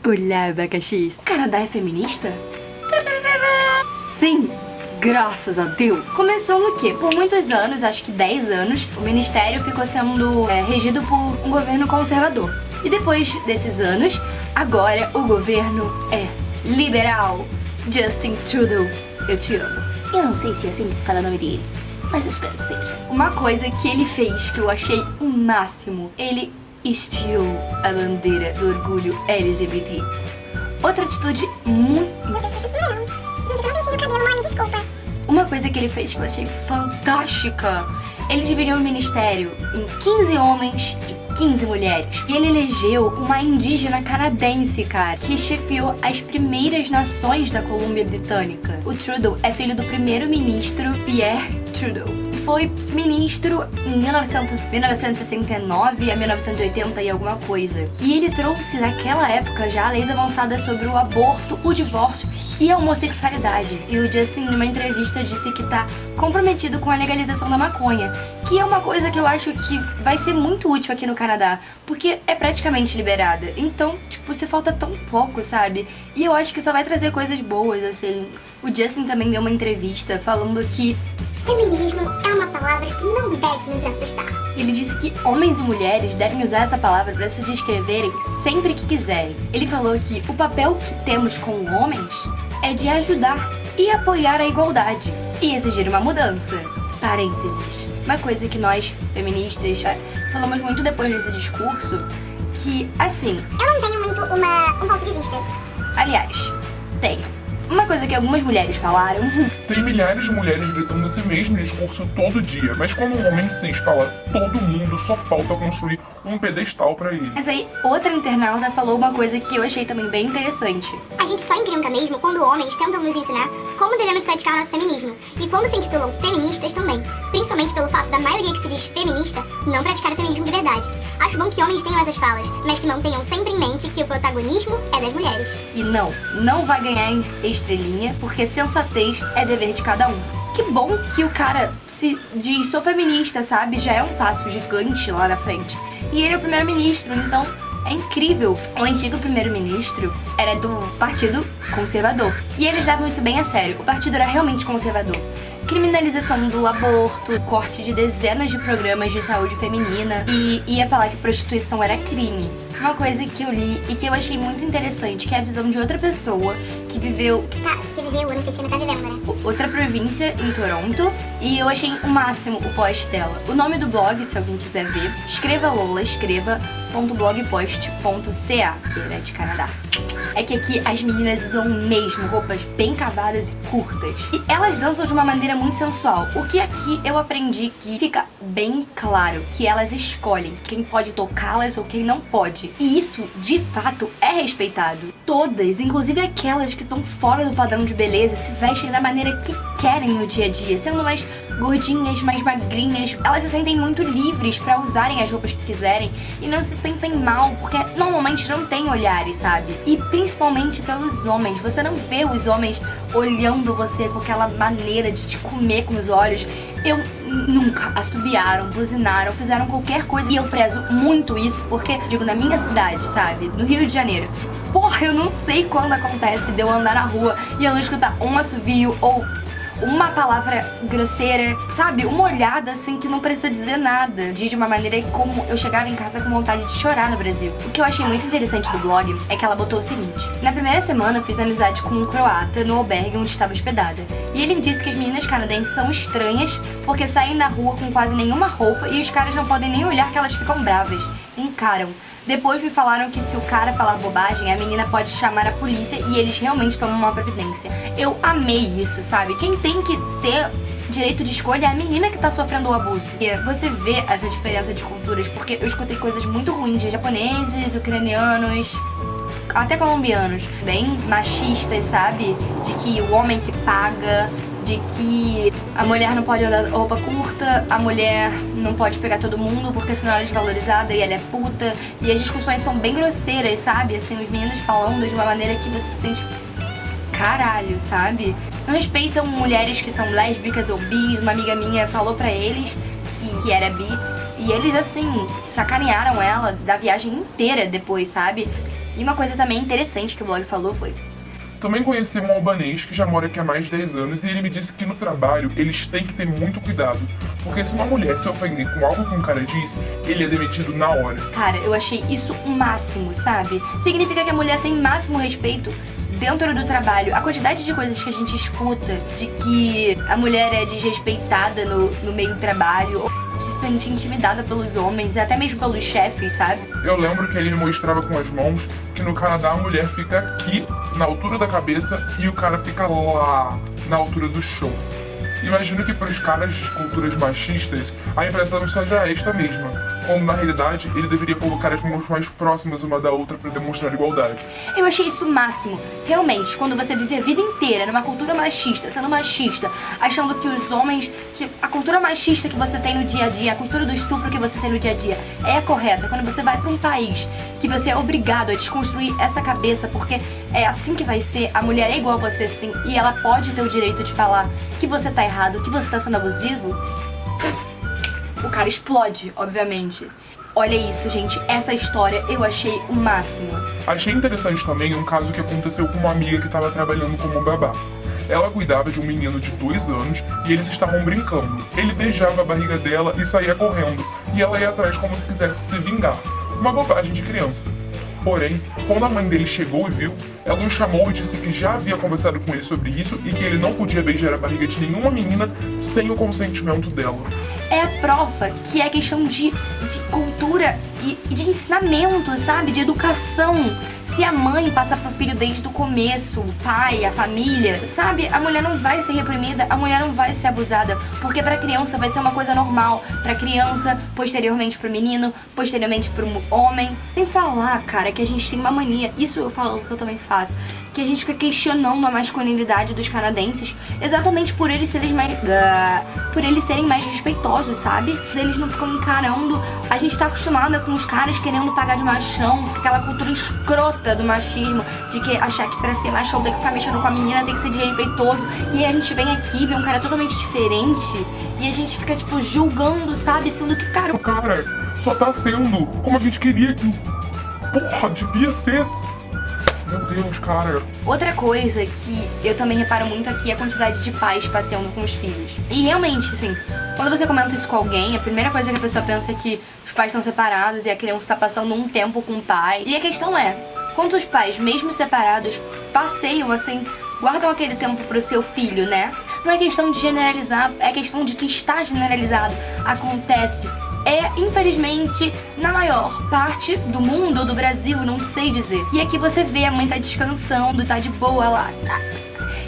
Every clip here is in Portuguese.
Olá, abacaxis. O Canadá é feminista? Sim, graças a Deus. Começando o quê? Por muitos anos, acho que 10 anos, o ministério ficou sendo regido por um governo conservador. E depois desses anos, agora o governo é liberal. Justin Trudeau, eu te amo. Eu não sei se é assim que se fala o nome dele, mas eu espero que seja. Uma coisa que ele fez que eu achei o máximo, ele estiou a bandeira do orgulho LGBT. Outra atitude muito... Uma coisa que ele fez que eu achei fantástica, ele dividiu o ministério em 15 homens e 15 mulheres. E ele elegeu uma indígena canadense, cara, que chefiou as primeiras nações da Colômbia Britânica. O Trudeau é filho do primeiro-ministro Pierre Trudeau. Foi ministro em 1969 a 1980 e alguma coisa. E ele trouxe naquela época já leis avançadas sobre o aborto, o divórcio e a homossexualidade. E o Justin, numa entrevista, disse que tá comprometido com a legalização da maconha, que é uma coisa que eu acho que vai ser muito útil aqui no Canadá, porque é praticamente liberada. Então, tipo, você falta tão pouco, sabe? E eu acho que só vai trazer coisas boas, assim. O Justin também deu uma entrevista falando que feminismo é uma palavra que não deve nos assustar. Ele disse que homens e mulheres devem usar essa palavra para se descreverem sempre que quiserem. Ele falou que o papel que temos como homens é de ajudar e apoiar a igualdade e exigir uma mudança. Parênteses. Uma coisa que nós, feministas, falamos muito depois desse discurso, que, assim... Eu não tenho muito um ponto de vista. Aliás, tenho. Uma coisa que algumas mulheres falaram... Tem milhares de mulheres gritando esse mesmo discurso todo dia, mas quando um homem cis fala todo mundo, só falta construir um pedestal pra ele. Mas aí, outra internauta falou uma coisa que eu achei também bem interessante. A gente só encrenca mesmo quando homens tentam nos ensinar como devemos praticar nosso feminismo. E quando se intitulam feministas também. Principalmente pelo fato da maioria que se diz feminista não praticar o feminismo de verdade. Acho bom que homens tenham essas falas, mas que mantenham sempre em mente que o protagonismo é das mulheres. E não vai ganhar em estrelinha, porque sensatez é dever de cada um. Que bom que o cara se diz sou feminista, sabe? Já é um passo gigante lá na frente. E ele é o primeiro-ministro, então é incrível. O antigo primeiro-ministro era do Partido Conservador. E eles levam isso bem a sério. O partido era realmente conservador. Criminalização do aborto, corte de dezenas de programas de saúde feminina e ia falar que prostituição era crime. Uma coisa que eu li e que eu achei muito interessante, que é a visão de outra pessoa que viveu... Que viveu, eu não sei se ainda tá vivendo, né? Outra província em Toronto, e eu achei o máximo o post dela. O nome do blog, se alguém quiser ver, escreva Lola, escreva.blogpost.ca, que é de Canadá. É que aqui as meninas usam mesmo roupas bem cavadas e curtas. E elas dançam de uma maneira muito sensual. O que aqui eu aprendi que fica bem claro que elas escolhem quem pode tocá-las ou quem não pode. E isso, de fato, é respeitado. Todas, inclusive aquelas que estão fora do padrão de beleza, se vestem da maneira que querem no dia a dia, sendo mais gordinhas, mais magrinhas. Elas se sentem muito livres pra usarem as roupas que quiserem e não se sentem mal, porque normalmente não tem olhares, sabe? E principalmente pelos homens. Você não vê os homens olhando você com aquela maneira de te comer com os olhos. Eu nunca assobiaram, buzinaram, fizeram qualquer coisa. E eu prezo muito isso, porque, digo, na minha cidade, sabe? No Rio de Janeiro. Porra, eu não sei quando acontece de eu andar na rua e eu não escutar um assovio ou uma palavra grosseira, sabe? Uma olhada assim que não precisa dizer nada. De uma maneira como eu chegava em casa com vontade de chorar no Brasil. O que eu achei muito interessante do blog é que ela botou o seguinte: na primeira semana eu fiz amizade com um croata no albergue onde estava hospedada. E ele disse que as meninas canadenses são estranhas porque saem na rua com quase nenhuma roupa e os caras não podem nem olhar que elas ficam bravas. Encaram. Depois me falaram que se o cara falar bobagem, a menina pode chamar a polícia e eles realmente tomam uma providência. Eu amei isso, sabe? Quem tem que ter direito de escolha é a menina que tá sofrendo o abuso. E você vê essa diferença de culturas, porque eu escutei coisas muito ruins de japoneses, ucranianos, até colombianos, bem machistas, sabe? De que o homem que paga, de que a mulher não pode andar roupa curta, a mulher não pode pegar todo mundo porque senão ela é desvalorizada e ela é puta. E as discussões são bem grosseiras, sabe? Assim, os meninos falando de uma maneira que você se sente caralho, sabe? Não respeitam mulheres que são lésbicas ou bis. Uma amiga minha falou pra eles que era bi e eles, assim, sacanearam ela da viagem inteira depois, sabe? E uma coisa também interessante que o blog falou foi: também conheci um albanês que já mora aqui há mais de 10 anos e ele me disse que no trabalho eles têm que ter muito cuidado, porque se uma mulher se ofender com algo que um cara disse, ele é demitido na hora. Cara, eu achei isso o máximo, sabe? Significa que a mulher tem máximo respeito dentro do trabalho. A quantidade de coisas que a gente escuta de que a mulher é desrespeitada no meio do trabalho, ou que se sente intimidada pelos homens, e até mesmo pelos chefes, sabe? Eu lembro que ele me mostrava com as mãos que no Canadá a mulher fica aqui, na altura da cabeça, e o cara fica lá, na altura do chão. Imagino que para os caras de culturas machistas, a impressão seja esta mesma, quando na realidade ele deveria colocar as mãos mais próximas uma da outra para demonstrar igualdade. Eu achei isso o máximo. Realmente, quando você vive a vida inteira numa cultura machista, sendo machista, achando que os homens, que a cultura machista que você tem no dia a dia, a cultura do estupro que você tem no dia a dia é a correta, quando você vai para um país que você é obrigado a desconstruir essa cabeça, porque é assim que vai ser, a mulher é igual a você sim, e ela pode ter o direito de falar que você tá errado, que você tá sendo abusivo, o cara explode, obviamente. Olha isso, gente, essa história eu achei o máximo. Achei interessante também um caso que aconteceu com uma amiga que estava trabalhando como babá. Ela cuidava de um menino de 2 anos e eles estavam brincando. Ele beijava a barriga dela e saía correndo, e ela ia atrás como se quisesse se vingar. Uma bobagem de criança. Porém, quando a mãe dele chegou e viu, ela o chamou e disse que já havia conversado com ele sobre isso e que ele não podia beijar a barriga de nenhuma menina sem o consentimento dela. É a prova que é questão de cultura e de ensinamento, sabe? De educação. Se a mãe passar pro filho desde o começo, o pai, a família, sabe? A mulher não vai ser reprimida, a mulher não vai ser abusada, porque pra criança vai ser uma coisa normal. Pra criança, posteriormente pro menino, posteriormente pro homem. Sem falar, cara, que a gente tem uma mania, isso eu falo que eu também faço, que a gente fica questionando a masculinidade dos canadenses exatamente por eles serem mais respeitosos, sabe? Eles não ficam encarando. A gente tá acostumada com os caras querendo pagar de machão, com aquela cultura escrota do machismo, de que achar que pra ser machão tem que ficar mexendo com a menina, tem que ser desrespeitoso. E aí a gente vem aqui, vê um cara totalmente diferente e a gente fica, tipo, julgando, sabe? Sendo que, cara... O cara só tá sendo como a gente queria que... Porra, devia ser... Meu Deus, cara. Outra coisa que eu também reparo muito aqui é a quantidade de pais passeando com os filhos. E realmente, assim, quando você comenta isso com alguém, a primeira coisa que a pessoa pensa é que os pais estão separados e a criança está passando um tempo com o pai. E a questão é, quantos pais, mesmo separados, passeiam assim, guardam aquele tempo pro seu filho, né? Não é questão de generalizar, é questão de que está generalizado. Acontece. Infelizmente, na maior parte do mundo ou do Brasil, não sei dizer. E aqui você vê a mãe tá descansando, tá de boa lá.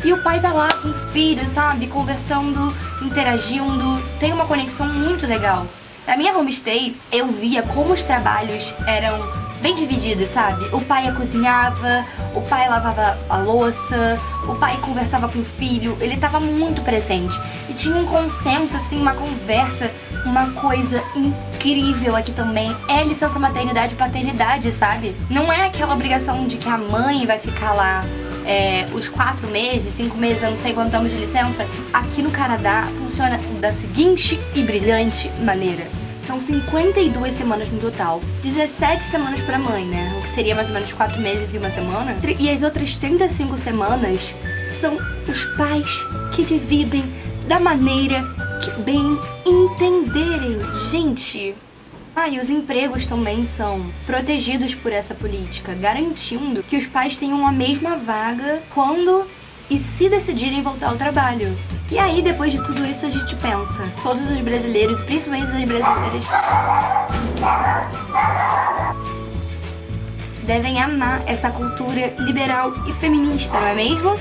E o pai tá lá com o filho, sabe? Conversando, interagindo. Tem uma conexão muito legal. Na minha homestay, eu via como os trabalhos eram bem divididos, sabe? O pai cozinhava, o pai lavava a louça, o pai conversava com o filho, ele tava muito presente. E tinha um consenso, assim, uma conversa, uma coisa incrível aqui também. É licença maternidade e paternidade, sabe? Não é aquela obrigação de que a mãe vai ficar lá os 4 meses, 5 meses, eu não sei quanto estamos de licença. Aqui no Canadá funciona da seguinte e brilhante maneira. São 52 semanas no total, 17 semanas pra mãe, né? O que seria mais ou menos 4 meses e 1 semana. E as outras 35 semanas são os pais que dividem da maneira que bem entenderem. Gente... e os empregos também são protegidos por essa política, garantindo que os pais tenham a mesma vaga quando e se decidirem voltar ao trabalho. E aí, depois de tudo isso, a gente pensa, todos os brasileiros, principalmente as brasileiras, devem amar essa cultura liberal e feminista, não é mesmo?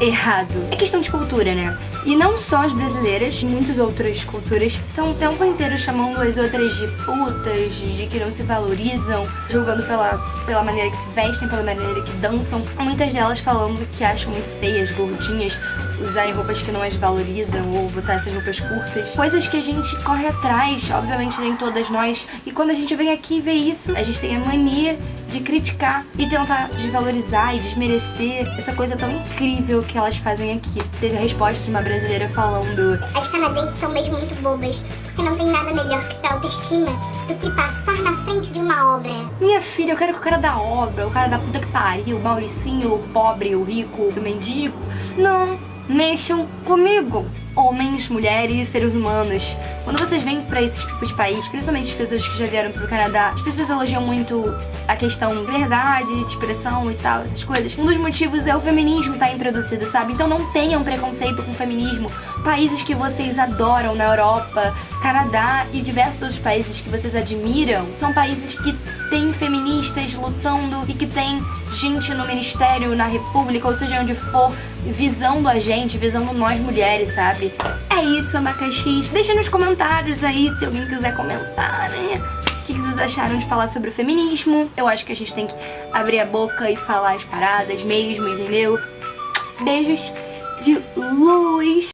Errado. É questão de cultura, né? E não só as brasileiras, muitas outras culturas estão o tempo inteiro chamando as outras de putas, de que não se valorizam, julgando pela maneira que se vestem, pela maneira que dançam. Muitas delas falando que acham muito feias, gordinhas, usarem roupas que não as valorizam ou botar essas roupas curtas. Coisas que a gente corre atrás, obviamente nem todas nós. E quando a gente vem aqui e vê isso, a gente tem a mania de criticar e tentar desvalorizar e desmerecer essa coisa tão incrível que elas fazem aqui. Teve a resposta de uma brasileira falando: as canadenses são mesmo muito bobas, porque não tem nada melhor pra autoestima do que passar na frente de uma obra. minha filha, eu quero que o cara da obra, o cara da puta que pariu, o Mauricinho, o pobre, o rico, o mendigo, não mexam comigo. Homens, mulheres, seres humanos. Quando vocês vêm pra esse tipo de país, principalmente as pessoas que já vieram pro Canadá, as pessoas elogiam muito a questão de liberdade, de expressão e tal, essas coisas. Um dos motivos é o feminismo tá introduzido, sabe? Então não tenham preconceito com o feminismo. Países que vocês adoram na Europa, Canadá e diversos outros países que vocês admiram, são países que têm feministas lutando e que tem gente no ministério, na república, ou seja, onde for, visando a gente, visando nós mulheres, sabe? É isso, abacaxis. Deixa nos comentários aí se alguém quiser comentar, né? O que vocês acharam de falar sobre o feminismo? Eu acho que a gente tem que abrir a boca e falar as paradas mesmo, entendeu? Beijos de luz!